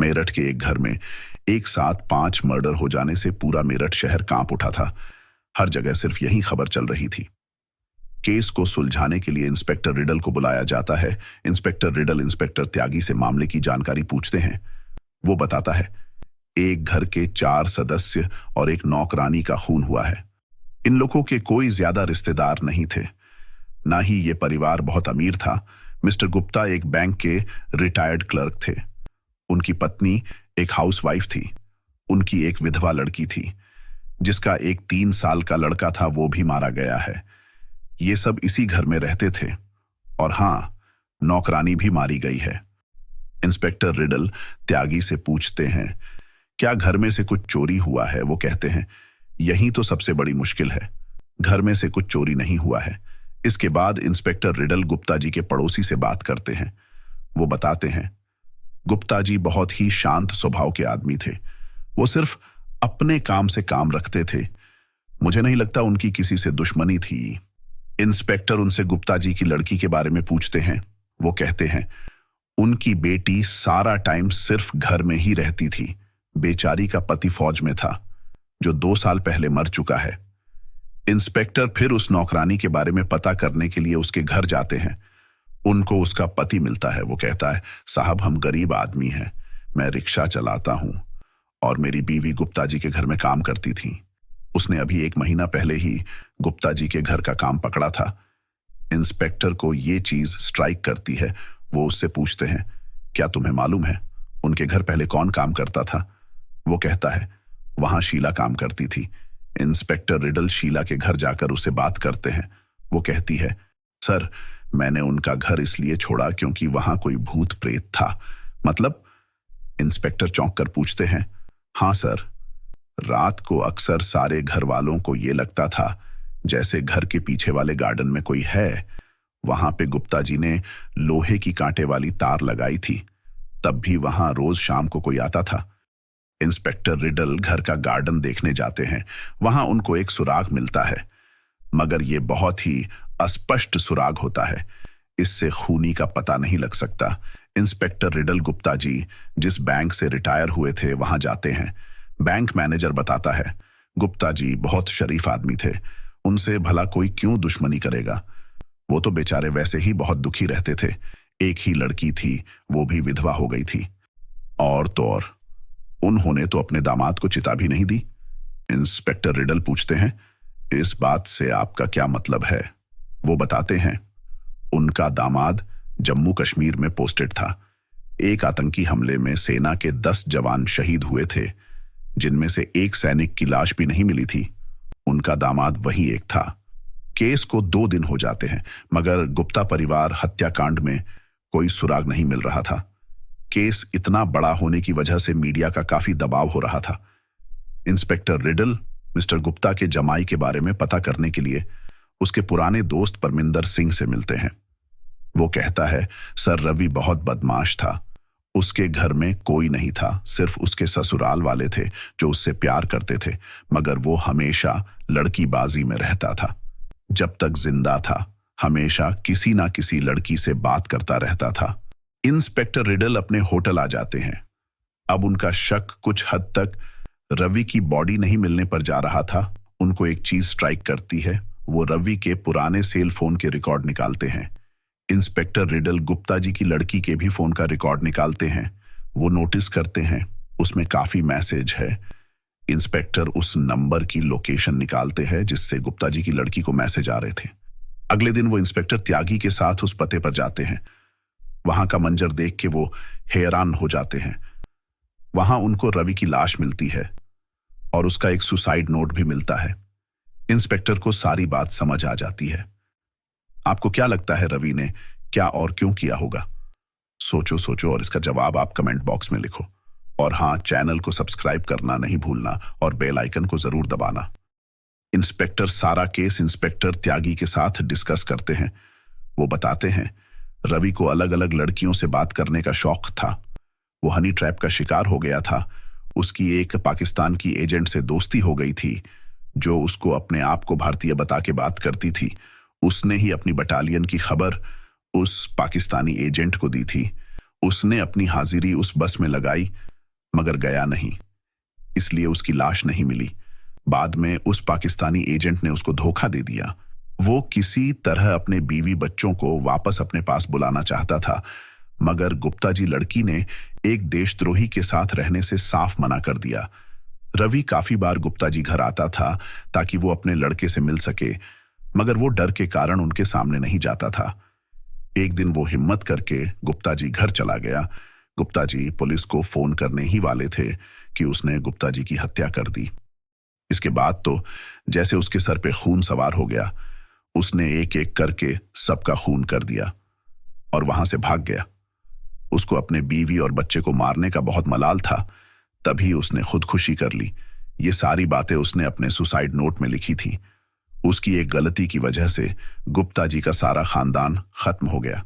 मेरठ के एक घर में एक साथ 5 मर्डर हो जाने से पूरा मेरठ शहर कांप उठा था। हर जगह सिर्फ यही खबर चल रही थी। केस को सुलझाने के लिए इंस्पेक्टर रिडल को बुलाया जाता है। इंस्पेक्टर रिडल इंस्पेक्टर त्यागी से मामले की जानकारी पूछते हैं। वो बताता है, एक घर के 4 सदस्य और एक नौकरानी का खून हुआ है। इन लोगों के कोई ज्यादा रिश्तेदार नहीं थे, ना ही ये परिवार बहुत अमीर था। मिस्टर गुप्ता एक बैंक के रिटायर्ड क्लर्क थे। उनकी पत्नी एक हाउसवाइफ थी। उनकी एक विधवा लड़की थी, जिसका एक 3 साल का लड़का था, वो भी मारा गया है। ये सब इसी घर में रहते थे। और हाँ, नौकरानी भी मारी गई है। इंस्पेक्टर रिडल त्यागी से पूछते हैं, क्या घर में से कुछ चोरी हुआ है? वो कहते हैं, यही तो सबसे बड़ी मुश्किल है। घर में से कुछ चोरी नहीं हुआ है। इसके बाद इंस्पेक्टर रिडल गुप्ता जी के पड़ोसी से बात करते हैं। वो बताते हैं, गुप्ता जी बहुत ही शांत स्वभाव के आदमी थे। वो सिर्फ अपने काम से काम रखते थे। मुझे नहीं लगता उनकी किसी से दुश्मनी थी। इंस्पेक्टर उनसे गुप्ता जी की लड़की के बारे में पूछते हैं। वो कहते हैं, उनकी बेटी सारा टाइम सिर्फ घर में ही रहती थी। बेचारी का पति फौज में था, जो 2 साल पहले मर चुका है। इंस्पेक्टर फिर उस नौकरानी के बारे में पता करने के लिए उसके घर जाते हैं। उनको उसका पति मिलता है। वो कहता है, साहब हम गरीब आदमी हैं, मैं रिक्शा चलाता हूं और मेरी बीवी गुप्ता जी के घर में काम करती थी। उसने अभी 1 महीना पहले ही गुप्ता जी के घर का काम पकड़ा था। इंस्पेक्टर को ये चीज स्ट्राइक करती है। वो उससे पूछते हैं, क्या तुम्हें मालूम है उनके घर पहले कौन काम करता था? वो कहता है, वहां शीला काम करती थी। इंस्पेक्टर रिडल शीला के घर जाकर उससे बात करते हैं। वो कहती है, सर मैंने उनका घर इसलिए छोड़ा क्योंकि वहां कोई भूत प्रेत था। मतलब? इंस्पेक्टर चौंक कर पूछते हैं। हाँ सर, रात को अक्सर सारे घर वालों को ये लगता था जैसे घर के पीछे वाले गार्डन में कोई है। वहां पे गुप्ता जी ने लोहे की कांटे वाली तार लगाई थी, तब भी वहां रोज शाम को कोई आता था। इंस्पेक्टर रिडल घर का गार्डन देखने जाते हैं। वहां उनको एक सुराग मिलता है, मगर यह बहुत ही अस्पष्ट सुराग होता है। इससे खूनी का पता नहीं लग सकता। इंस्पेक्टर रिडल गुप्ता जी जिस बैंक से रिटायर हुए थे वहां जाते हैं। बैंक मैनेजर बताता है, गुप्ता जी बहुत शरीफ आदमी थे, उनसे भला कोई क्यों दुश्मनी करेगा? वो तो बेचारे वैसे ही बहुत दुखी रहते थे। एक ही लड़की थी, वो भी विधवा हो गई थी। और तो और उन्होंने तो अपने दामाद को चिता भी नहीं दी। इंस्पेक्टर रिडल पूछते हैं, इस बात से आपका क्या मतलब है? वो बताते हैं, उनका दामाद जम्मू कश्मीर में पोस्टेड था। एक आतंकी हमले में सेना के 10 जवान शहीद हुए थे, जिनमें से एक सैनिक की लाश भी नहीं मिली थी। उनका दामाद वही एक था। केस को 2 दिन हो जाते हैं, मगर गुप्ता परिवार हत्याकांड में कोई सुराग नहीं मिल रहा था। केस इतना बड़ा होने की वजह से मीडिया का काफी दबाव हो रहा था। इंस्पेक्टर रिडल मिस्टर गुप्ता के जमाई के बारे में पता करने के लिए उसके पुराने दोस्त परमिंदर सिंह से मिलते हैं। वो कहता है, सर रवि बहुत बदमाश था। उसके घर में कोई नहीं था, सिर्फ उसके ससुराल वाले थे जो उससे प्यार करते थे, मगर वो हमेशा लड़कीबाजी में रहता था। जब तक जिंदा था हमेशा किसी ना किसी लड़की से बात करता रहता था। इंस्पेक्टर रिडल अपने होटल आ जाते हैं। अब उनका शक कुछ हद तक रवि की बॉडी नहीं मिलने पर जा रहा था। उनको एक चीज स्ट्राइक करती है। वो रवि के पुराने सेल फोन के रिकॉर्ड निकालते हैं। इंस्पेक्टर रिडल गुप्ता जी की लड़की के भी फोन का रिकॉर्ड निकालते हैं। वो नोटिस करते हैं उसमें काफी मैसेज है। इंस्पेक्टर उस नंबर की लोकेशन निकालते हैं जिससे गुप्ता जी की लड़की को मैसेज आ रहे थे। अगले दिन वो इंस्पेक्टर त्यागी के साथ उस पते पर जाते हैं। वहां का मंजर देख के वो हैरान हो जाते हैं। वहां उनको रवि की लाश मिलती है और उसका एक सुसाइड नोट भी मिलता है। इंस्पेक्टर को सारी बात समझ आ जाती है। आपको क्या लगता है रवि ने क्या और क्यों किया होगा? सोचो और इसका जवाब आप कमेंट बॉक्स में लिखो। और हाँ, चैनल को सब्सक्राइब करना नहीं भूलना और बेल आइकन को जरूर दबाना। इंस्पेक्टर सारा केस इंस्पेक्टर त्यागी के साथ डिस्कस करते हैं। वो बताते हैं, रवि को अलग अलग लड़कियों से बात करने का शौक था। वो हनी ट्रैप का शिकार हो गया था। उसकी एक पाकिस्तान की एजेंट से दोस्ती हो गई थी, जो उसको अपने आप को भारतीय बता के बात करती थी। उसने ही अपनी बटालियन की खबर उस पाकिस्तानी एजेंट को दी थी। उसने अपनी हाजिरी उस बस में लगाई मगर गया नहीं, इसलिए उसकी लाश नहीं मिली। बाद में उस पाकिस्तानी एजेंट ने उसको धोखा दे दिया। वो किसी तरह अपने बीवी बच्चों को वापस अपने पास बुलाना चाहता था, मगर गुप्ता जी लड़की ने एक देशद्रोही के साथ रहने से साफ मना कर दिया। रवि काफी बार गुप्ता जी घर आता था ताकि वो अपने लड़के से मिल सके, मगर वो डर के कारण उनके सामने नहीं जाता था। एक दिन वो हिम्मत करके गुप्ता जी घर चला गया। गुप्ता जी पुलिस को फोन करने ही वाले थे कि उसने गुप्ता जी की हत्या कर दी। इसके बाद तो जैसे उसके सर पे खून सवार हो गया। उसने एक एक करके सबका खून कर दिया और वहां से भाग गया। उसको अपने बीवी और बच्चे को मारने का बहुत मलाल था, तभी उसने खुदकुशी कर ली। ये सारी बातें उसने अपने सुसाइड नोट में लिखी थी। उसकी एक गलती की वजह से गुप्ता जी का सारा खानदान खत्म हो गया।